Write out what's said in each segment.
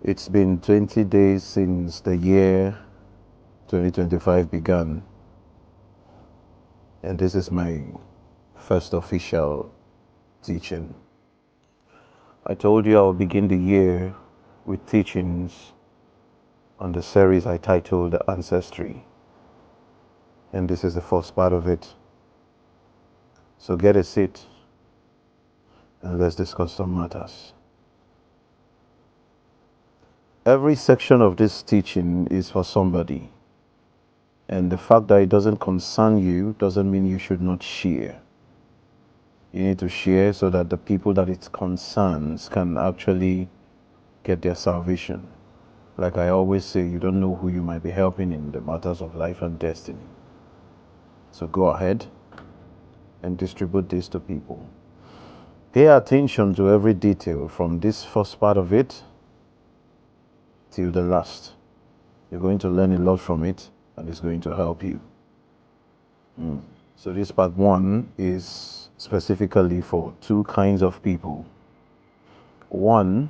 It's been 20 days since the year 2025 began, and this is my first official teaching. I told you I will begin the year with teachings on the series I titled Ancestry, and this is the first part of it. So get a seat and let's discuss some matters. Every section of this teaching is for somebody, and the fact that it doesn't concern you doesn't mean you should not share. You need to share so that the people that it concerns can actually get their salvation. Like I always say, you don't know who you might be helping in the matters of life and destiny. So go ahead and distribute this to people. Pay attention to every detail from this first part of it till the last. You're going to learn a lot from it, and it's going to help you. So this part one is specifically for two kinds of people. One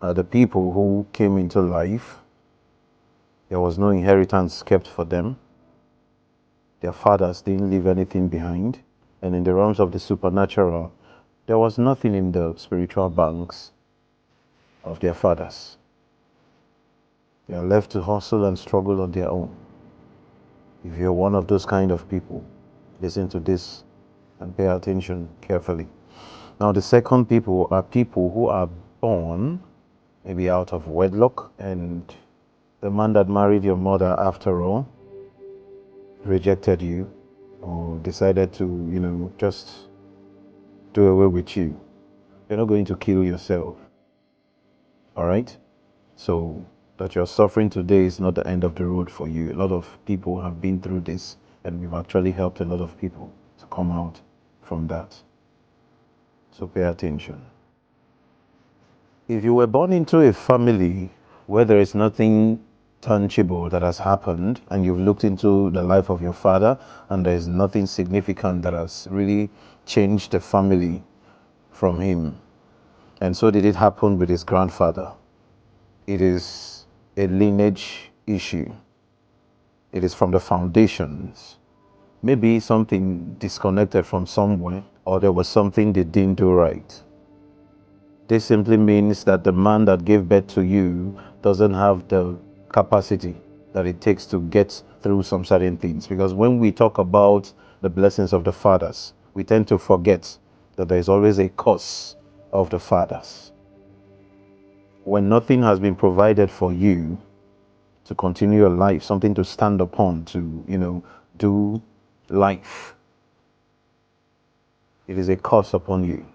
are the people who came into life. There was no inheritance kept for them. Their fathers didn't leave anything behind. And in the realms of the supernatural, there was nothing in the spiritual banks of their fathers. They are left to hustle and struggle on their own. If you're one of those kind of people, listen to this and pay attention carefully. Now, the second people are people who are born maybe out of wedlock, and the man that married your mother, after all, rejected you or decided to, just do away with you. You're not going to kill yourself. All right? So that you're suffering today is not the end of the road for you. A lot of people have been through this, and we've actually helped a lot of people to come out from that. So pay attention. If you were born into a family where there is nothing tangible that has happened, and you've looked into the life of your father and there is nothing significant that has really changed the family from him, and so did it happen with his grandfather, it is a lineage issue. It is from the foundations. Maybe something disconnected from somewhere, or there was something they didn't do right. This simply means that the man that gave birth to you doesn't have the capacity that it takes to get through some certain things. Because when we talk about the blessings of the fathers, we tend to forget that there is always a curse of the fathers. When nothing has been provided for you to continue your life, something to stand upon, to, do life, it is a curse upon you.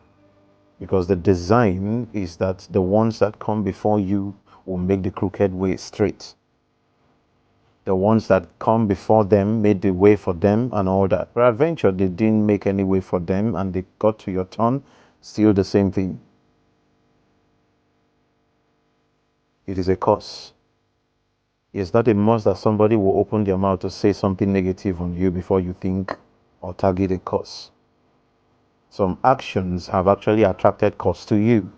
Because the design is that the ones that come before you will make the crooked way straight. The ones that come before them made the way for them and all that. But adventure, they didn't make any way for them, and they got to your turn, still the same thing. It is a curse. It's not a must that somebody will open their mouth to say something negative on you before you think or target a curse. Some actions have actually attracted curse to you.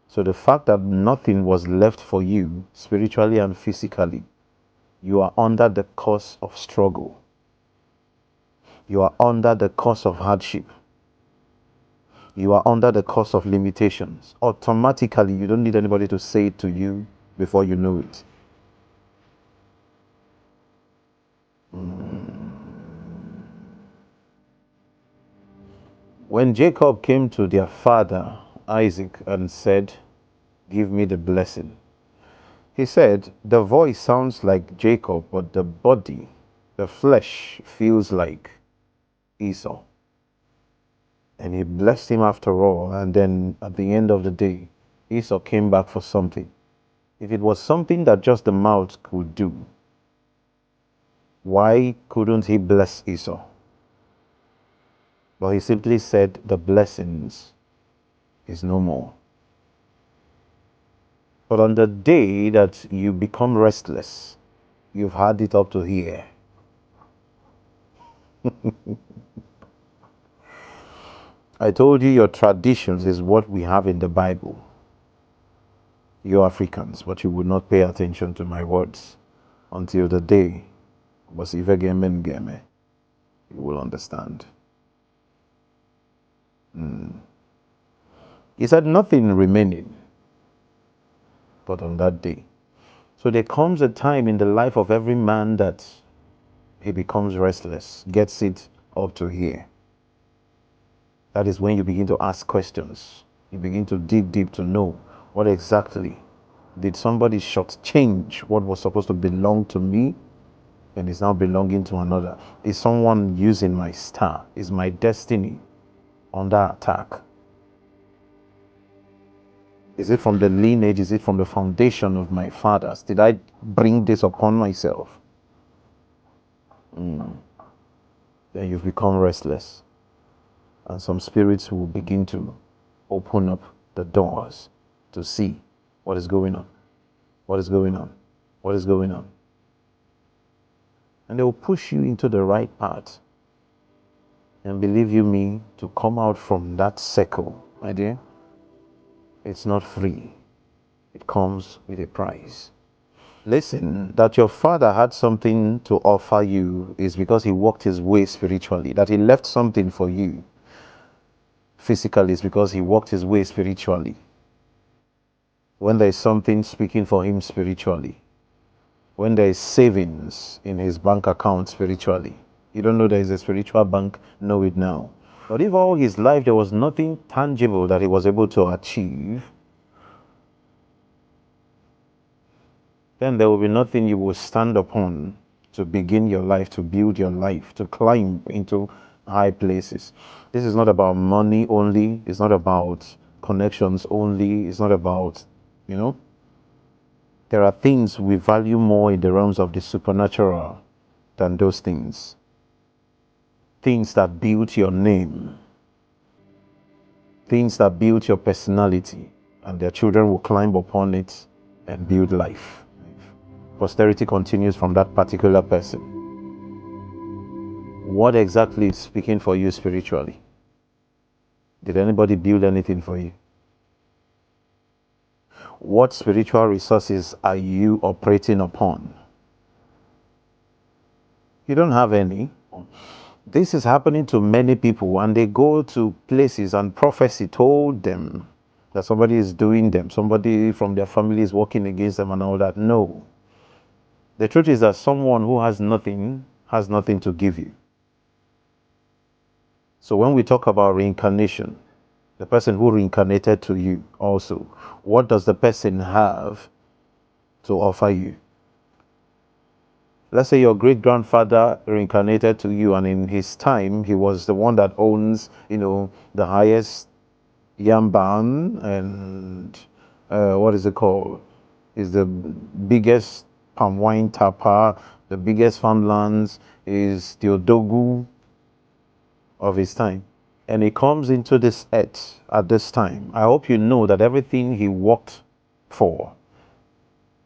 So the fact that nothing was left for you, spiritually and physically, you are under the curse of struggle. You are under the curse of hardship. You are under the curse of limitations. Automatically, you don't need anybody to say it to you before you know it. When Jacob came to their father, Isaac, and said, "Give me the blessing," he said, "The voice sounds like Jacob, but the body, the flesh, feels like Esau." And he blessed him after all, and then at the end of the day, Esau came back for something. If it was something that just the mouth could do, why couldn't he bless Esau? But he simply said, the blessings is no more. But on the day that you become restless, you've had it up to here. I told you your traditions is what we have in the Bible. You Africans, but you would not pay attention to my words until the day was game. You will understand. He said, nothing remaining but on that day. So there comes a time in the life of every man that he becomes restless, gets it up to here. That is when you begin to ask questions. You begin to dig deep to know what exactly did somebody shortchange what was supposed to belong to me and is now belonging to another. Is someone using my star? Is my destiny under attack? Is it from the lineage? Is it from the foundation of my fathers? Did I bring this upon myself? Then you've become restless. And some spirits will begin to open up the doors to see what is going on. What is going on? What is going on? And they will push you into the right path. And believe you me, to come out from that circle, my dear, it's not free. It comes with a price. Listen, that your father had something to offer you is because he walked his way spiritually. That he left something for you physically is because he walked his way spiritually. When there is something speaking for him spiritually, when there is savings in his bank account spiritually, you don't know there is a spiritual bank, know it now. But if all his life there was nothing tangible that he was able to achieve, then there will be nothing you will stand upon to begin your life, to build your life, to climb into high places. This is not about money only. It's not about connections only. It's not about, there are things we value more in the realms of the supernatural than those things. Things that build your name. Things that build your personality. And their children will climb upon it and build life. Posterity continues from that particular person. What exactly is speaking for you spiritually? Did anybody build anything for you? What spiritual resources are you operating upon? You don't have any. This is happening to many people, and they go to places and prophecy told them that somebody is doing them, somebody from their family is working against them and all that. No. The truth is that someone who has nothing to give you. So when we talk about reincarnation, the person who reincarnated to you also, what does the person have to offer you? Let's say your great-grandfather reincarnated to you, and in his time, he was the one that owns, the highest yam barn, and what is it called? Is the biggest palm wine tapper, the biggest farmlands, is the Odogu of his time. And he comes into this earth at this time. I hope you know that everything he worked for,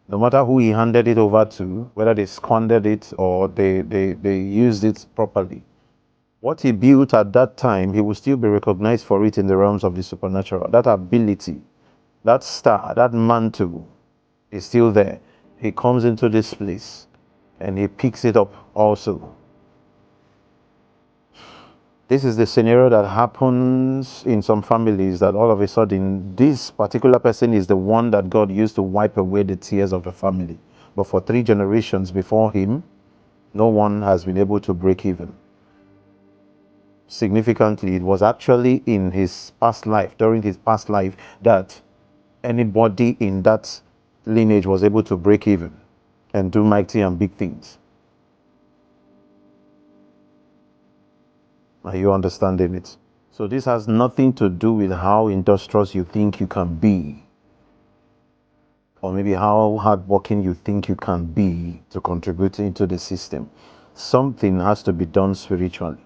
no matter who he handed it over to, whether they squandered it or they used it properly, what he built at that time, he will still be recognized for it in the realms of the supernatural. That ability, that star, that mantle is still there. He comes into this place and he picks it up also. This is the scenario that happens in some families, that all of a sudden this particular person is the one that God used to wipe away the tears of the family. But for 3 generations before him, no one has been able to break even. Significantly, it was actually in his past life, during his past life, that anybody in that lineage was able to break even and do mighty and big things. Are you understanding it? So this has nothing to do with how industrious you think you can be, or maybe how hardworking you think you can be to contribute into the system. Something has to be done spiritually.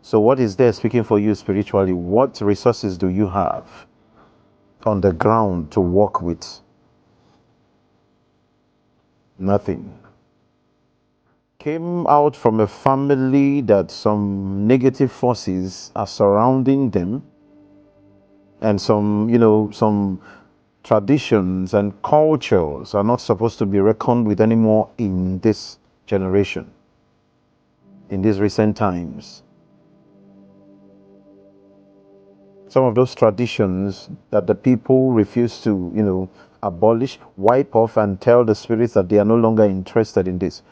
So what is there speaking for you spiritually? What resources do you have on the ground to work with? Nothing. Came out from a family that some negative forces are surrounding them, and some traditions and cultures are not supposed to be reckoned with anymore in this generation, in these recent times. Some of those traditions that the people refuse to, abolish, wipe off, and tell the spirits that they are no longer interested in this.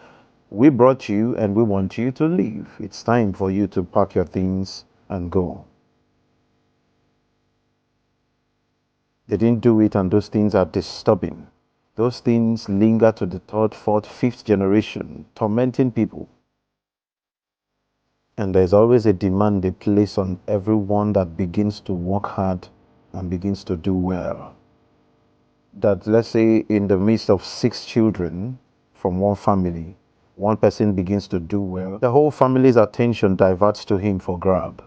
We brought you and we want you to leave. It's time for you to pack your things and go. They didn't do it, and those things are disturbing. Those things linger to the third, fourth, fifth generation, tormenting people. And there's always a demand they place on everyone that begins to work hard and begins to do well. That, let's say, in the midst of 6 children from one family, one person begins to do well, the whole family's attention diverts to him for grab.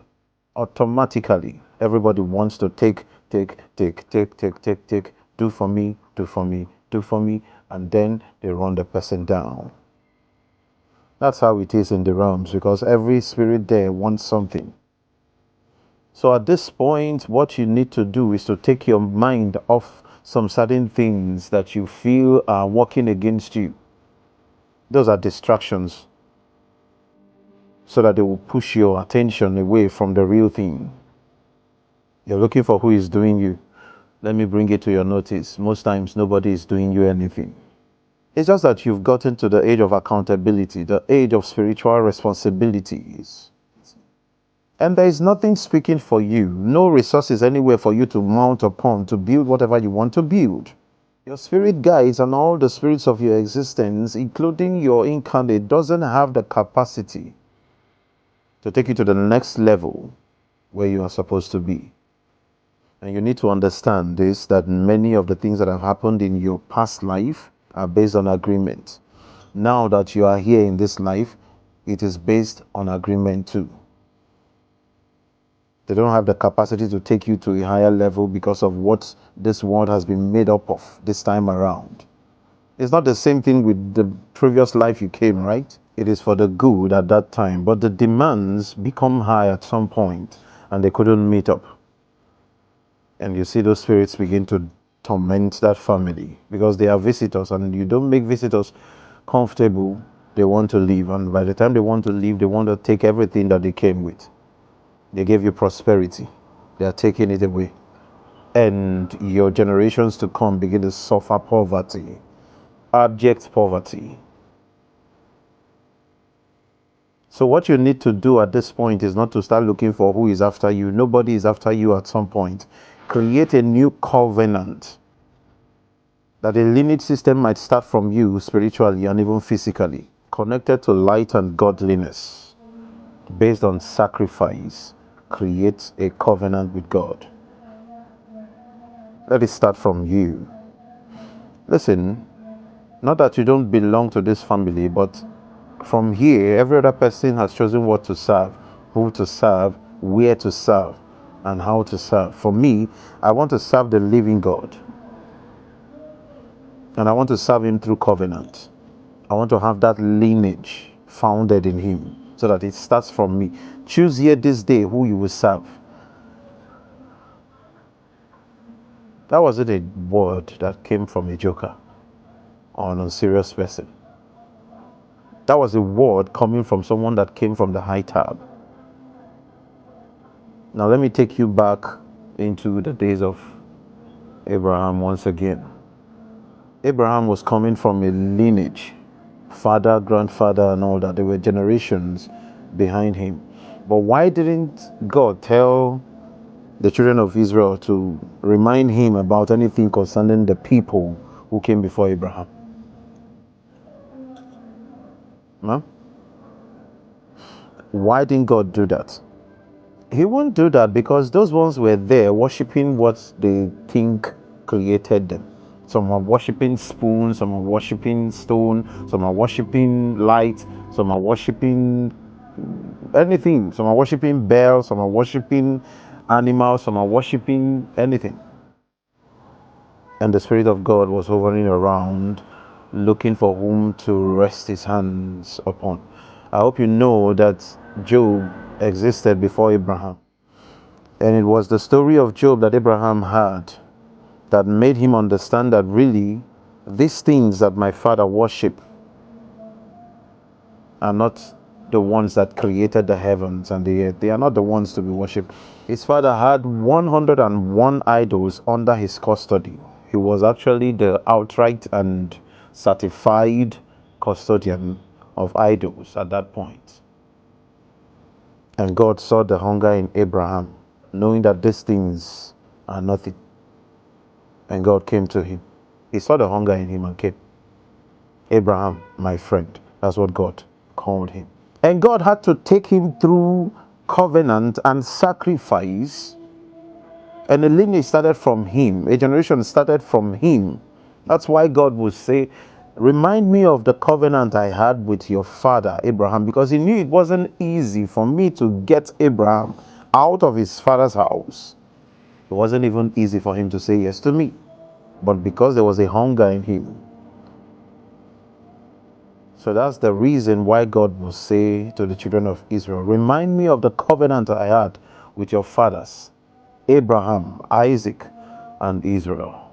Automatically, everybody wants to take, do for me, do for me, do for me, and then they run the person down. That's how it is in the realms, because every spirit there wants something. So at this point, what you need to do is to take your mind off some certain things that you feel are working against you. Those are distractions, so that they will push your attention away from the real thing. You're looking for who is doing you. Let me bring it to your notice. Most times, nobody is doing you anything. It's just that you've gotten to the age of accountability, the age of spiritual responsibilities. And there is nothing speaking for you, no resources anywhere for you to mount upon to build whatever you want to build. Your spirit guides and all the spirits of your existence, including your incarnate, doesn't have the capacity to take you to the next level where you are supposed to be. And you need to understand this, that many of the things that have happened in your past life are based on agreement. Now that you are here in this life, it is based on agreement too. They don't have the capacity to take you to a higher level because of what this world has been made up of this time around. It's not the same thing with the previous life you came, right? It is for the good at that time, but the demands become high at some point and they couldn't meet up. And you see those spirits begin to torment that family because they are visitors, and you don't make visitors comfortable. They want to leave, and by the time they want to leave, they want to take everything that they came with. They gave you prosperity, they are taking it away, and your generations to come begin to suffer poverty, abject poverty. So what you need to do at this point is not to start looking for who is after you. Nobody is after you at some point. Create a new covenant, that a lineage system might start from you spiritually and even physically, connected to light and godliness, based on sacrifice. Create a covenant with God. Let it start from you. Listen, not that you don't belong to this family, but from here, every other person has chosen what to serve, who to serve, where to serve, and how to serve. For me, I want to serve the living God. And I want to serve him through covenant. I want to have that lineage founded in him, so that it starts from me. Choose here this day who you will serve. That wasn't a word that came from a joker or an unserious person. That was a word coming from someone that came from the high tab. Now let me take you back into the days of Abraham once again. Abraham was coming from a lineage, father, grandfather, and all that. There were generations behind him. But why didn't God tell the children of Israel to remind him about anything concerning the people who came before Abraham? Huh? Why didn't God do that? He won't do that because those ones were there worshiping what they think created them. Some are worshiping spoons, some are worshiping stone, some are worshiping light, some are worshiping anything. Some are worshiping bells, some are worshiping animals, some are worshiping anything. And the Spirit of God was hovering around, looking for whom to rest his hands upon. I hope you know that Job existed before Abraham. And it was the story of Job that Abraham had that made him understand that really these things that my father worship are not the ones that created the heavens and the earth. They are not the ones to be worshipped. His father had 101 idols under his custody. He was actually the outright and certified custodian of idols at that point. And God saw the hunger in Abraham, knowing that these things are nothing. And God came to him. He saw the hunger in him and came. Abraham, my friend. That's what God called him. And God had to take him through covenant and sacrifice. And a lineage started from him. A generation started from him. That's why God would say, remind me of the covenant I had with your father, Abraham, because he knew it wasn't easy for me to get Abraham out of his father's house. It wasn't even easy for him to say yes to me. But because there was a hunger in him. So that's the reason why God will say to the children of Israel, remind me of the covenant I had with your fathers, Abraham, Isaac, and Israel.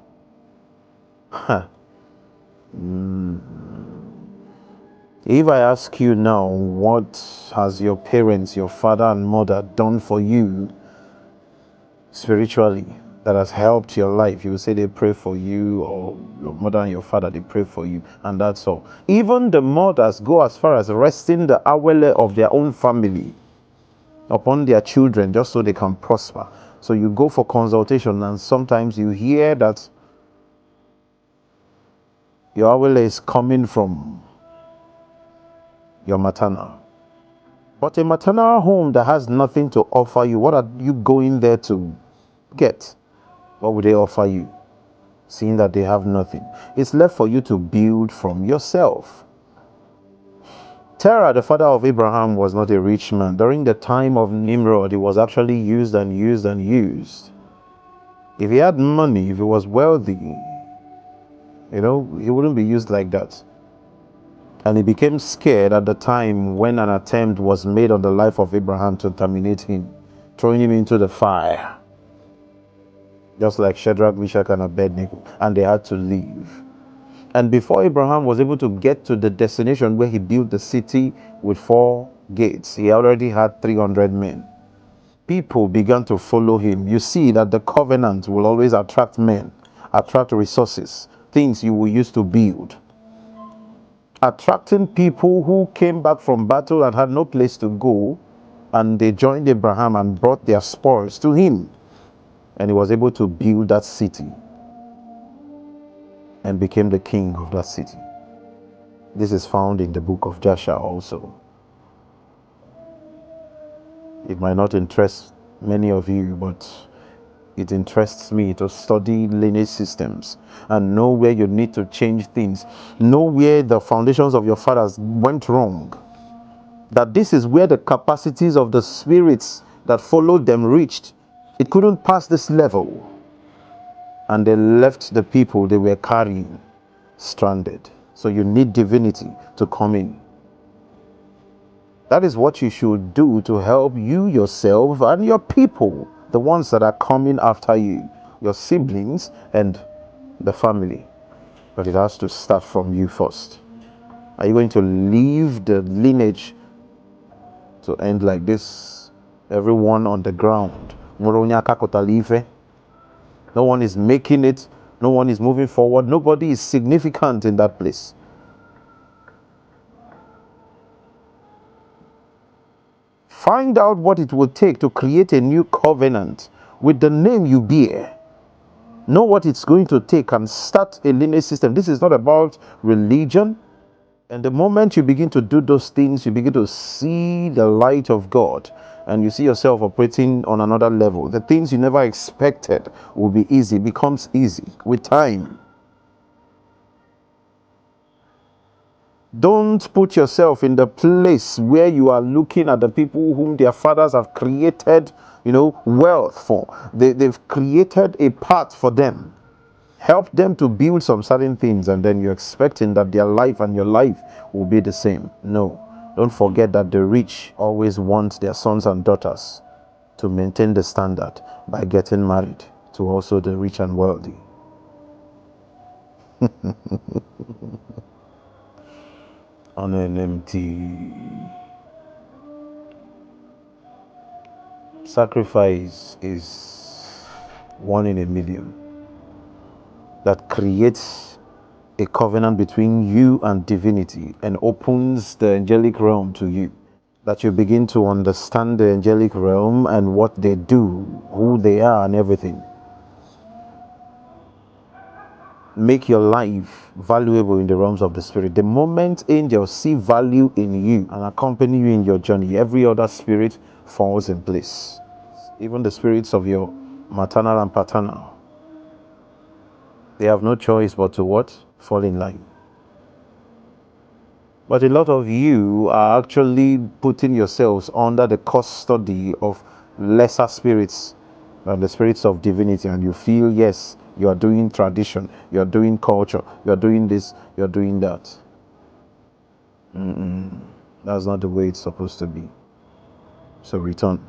If I ask you now, what has your parents, your father and mother done for you spiritually that has helped your life? You will say they pray for you, or your mother and your father, they pray for you, and that's all. Even the mothers go as far as resting the awele of their own family upon their children just so they can prosper. So you go for consultation and sometimes you hear that your awele is coming from your maternal. But a maternal home that has nothing to offer you, what are you going there to get? What would they offer you? Seeing that they have nothing. It's left for you to build from yourself. Terah, the father of Abraham, was not a rich man. During the time of Nimrod, he was actually used and used and used. If he had money, if he was wealthy, he wouldn't be used like that. And he became scared at the time when an attempt was made on the life of Abraham to terminate him, throwing him into the fire. Just like Shadrach, Meshach, and Abednego. And they had to leave. And before Abraham was able to get to the destination where he built the city with 4 gates, he already had 300 men. People began to follow him. You see that the covenant will always attract men, attract resources, things you will use to build. Attracting people who came back from battle and had no place to go, and they joined Abraham and brought their spoils to him. And he was able to build that city and became the king of that city. This is found in the book of Joshua also. It might not interest many of you, but it interests me to study lineage systems and know where you need to change things. Know where the foundations of your fathers went wrong. That this is where the capacities of the spirits that followed them reached. It couldn't pass this level. And they left the people they were carrying stranded. So you need divinity to come in. That is what you should do to help you, yourself, and your people, the ones that are coming after you, your siblings and the family. But it has to start from you first. Are you going to leave the lineage to end like this? Everyone on the ground. No one is making it. No one is moving forward. Nobody is significant in that place. Find out what it will take to create a new covenant with the name you bear. Know what it's going to take and start a lineage system. This is not about religion. And the moment you begin to do those things, you begin to see the light of God and you see yourself operating on another level. The things you never expected will be easy, becomes easy with time. Don't put yourself in the place where you are looking at the people whom their fathers have created, wealth for. They've created a path for them. Help them to build some certain things, and then you're expecting that their life and your life will be the same. No. Don't forget that the rich always want their sons and daughters to maintain the standard by getting married to also the rich and wealthy. On an empty. Sacrifice is one in a million that creates a covenant between you and divinity and opens the angelic realm to you. That you begin to understand the angelic realm and what they do, who they are, and everything. Make your life valuable in the realms of the spirit. The moment angels see value in you and accompany you in your journey, every other spirit falls in place. Even the spirits of your maternal and paternal. They have no choice but to what? Fall in line. But a lot of you are actually putting yourselves under the custody of lesser spirits than the spirits of divinity, and you feel, yes, you are doing tradition, you are doing culture, you are doing this, you are doing that. That's not the way it's supposed to be. So return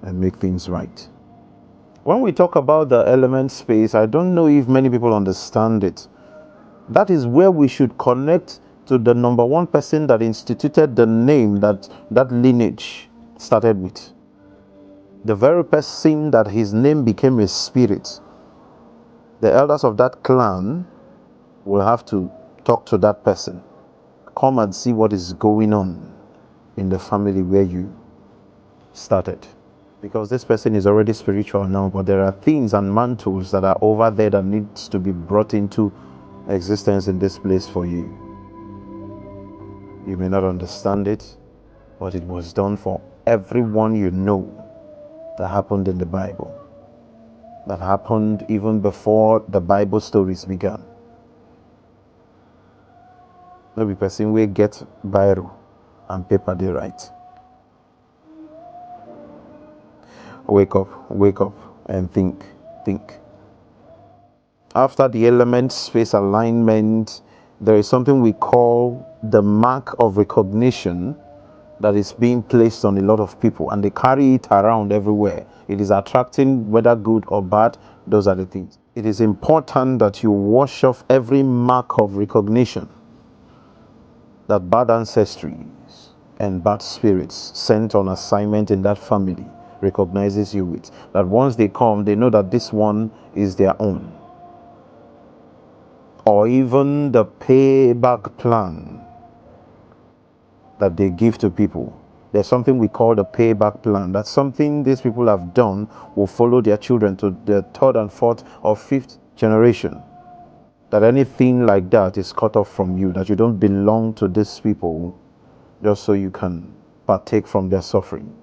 and make things right. When we talk about the element space, I don't know if many people understand it. That is where we should connect to the number one person that instituted the name that lineage started with. The very person that his name became a spirit. The elders of that clan will have to talk to that person. Come and see what is going on in the family where you started. Because this person is already spiritual now, but there are things and mantles that are over there that needs to be brought into existence in this place for you. You may not understand it, but it was done for everyone you know. That happened in the Bible. That happened even before the Bible stories began. No be person will get biro and paper they write. Wake up and think. After the element space alignment, there is something we call the mark of recognition that is being placed on a lot of people, and they carry it around everywhere. It is attracting, whether good or bad. Those are the things. It is important that you wash off every mark of recognition that bad ancestries and bad spirits sent on assignment in that family recognizes you with. That once they come, they know that this one is their own. Or even the payback plan that they give to people. There's something we call the payback plan. That's something these people have done will follow their children to the third and fourth or fifth generation. That anything like that is cut off from you, that you don't belong to these people just so you can partake from their suffering.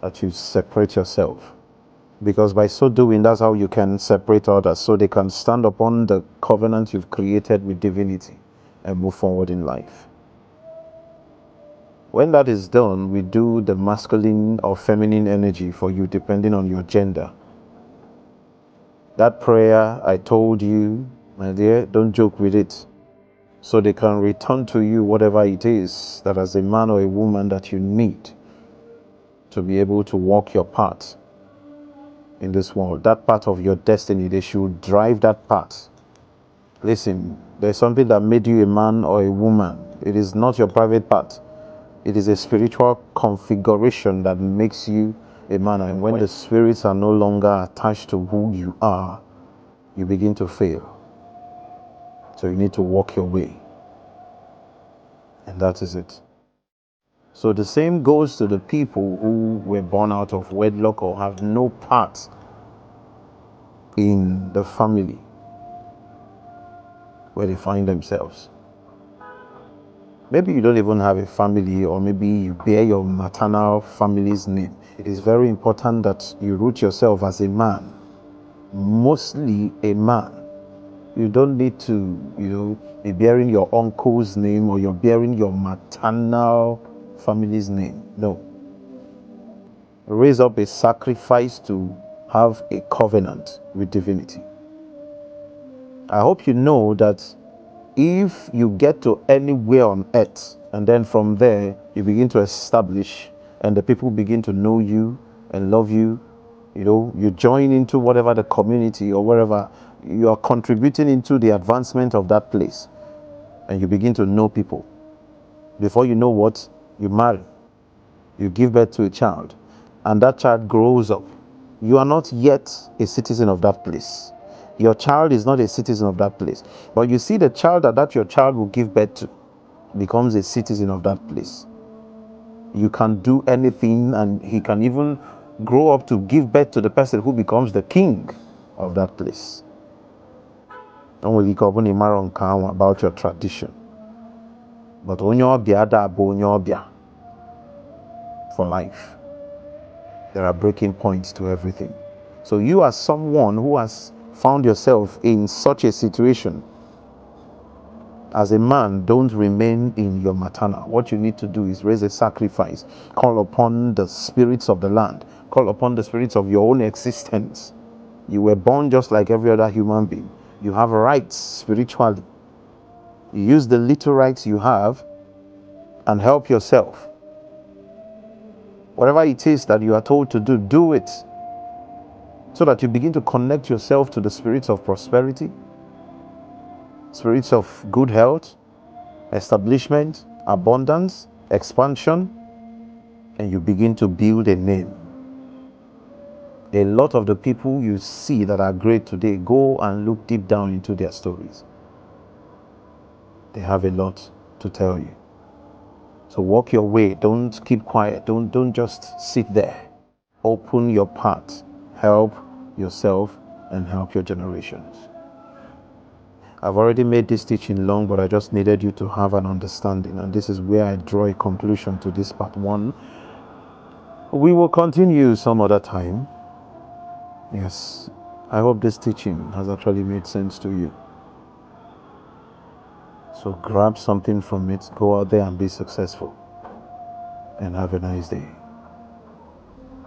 That you separate yourself. Because by so doing, that's how you can separate others, so they can stand upon the covenant you've created with divinity and move forward in life. When that is done, we do the masculine or feminine energy for you, depending on your gender. That prayer I told you, my dear, don't joke with it. So they can return to you whatever it is that as a man or a woman that you need to be able to walk your path in this world. That part of your destiny, they should drive that path. Listen, there's something that made you a man or a woman. It is not your private part. It is a spiritual configuration that makes you a man. And when the spirits are no longer attached to who you are, you begin to fail. So you need to walk your way. And that is it. So the same goes to the people who were born out of wedlock or have no part in the family where they find themselves. Maybe you don't even have a family, or maybe you bear your maternal family's name. It is very important that you root yourself as a man, mostly a man. You don't need to, be bearing your uncle's name or you're bearing your maternal family's name. No. Raise up a sacrifice to have a covenant with divinity. I hope you know that if you get to anywhere on earth and then from there you begin to establish and the people begin to know you and love you, you join into whatever the community or wherever You are contributing into the advancement of that place, and you begin to know people. Before you know what, you marry, you give birth to a child, and that child grows up. You are not yet a citizen of that place. Your child is not a citizen of that place. But you see the child that your child will give birth to becomes a citizen of that place. You can do anything, and he can even grow up to give birth to the person who becomes the king of that place. Don't worry about your tradition. But for life, there are breaking points to everything. So you are someone who has found yourself in such a situation. As a man, don't remain in your matana. What you need to do is raise a sacrifice. Call upon the spirits of the land. Call upon the spirits of your own existence. You were born just like every other human being. You have rights spiritually. You use the little rights you have and help yourself. Whatever it is that you are told to do, do it. So that you begin to connect yourself to the spirits of prosperity, spirits of good health, establishment, abundance, expansion, and you begin to build a name. A lot of the people you see that are great today, go and look deep down into their stories. They have a lot to tell you. So walk your way. Don't keep quiet. Don't just sit there. Open your path. Help yourself and help your generations. I've already made this teaching long, but I just needed you to have an understanding, and this is where I draw a conclusion to this part 1. We will continue some other time. Yes, I hope this teaching has actually made sense to you. So grab something from it, go out there and be successful, and have a nice day.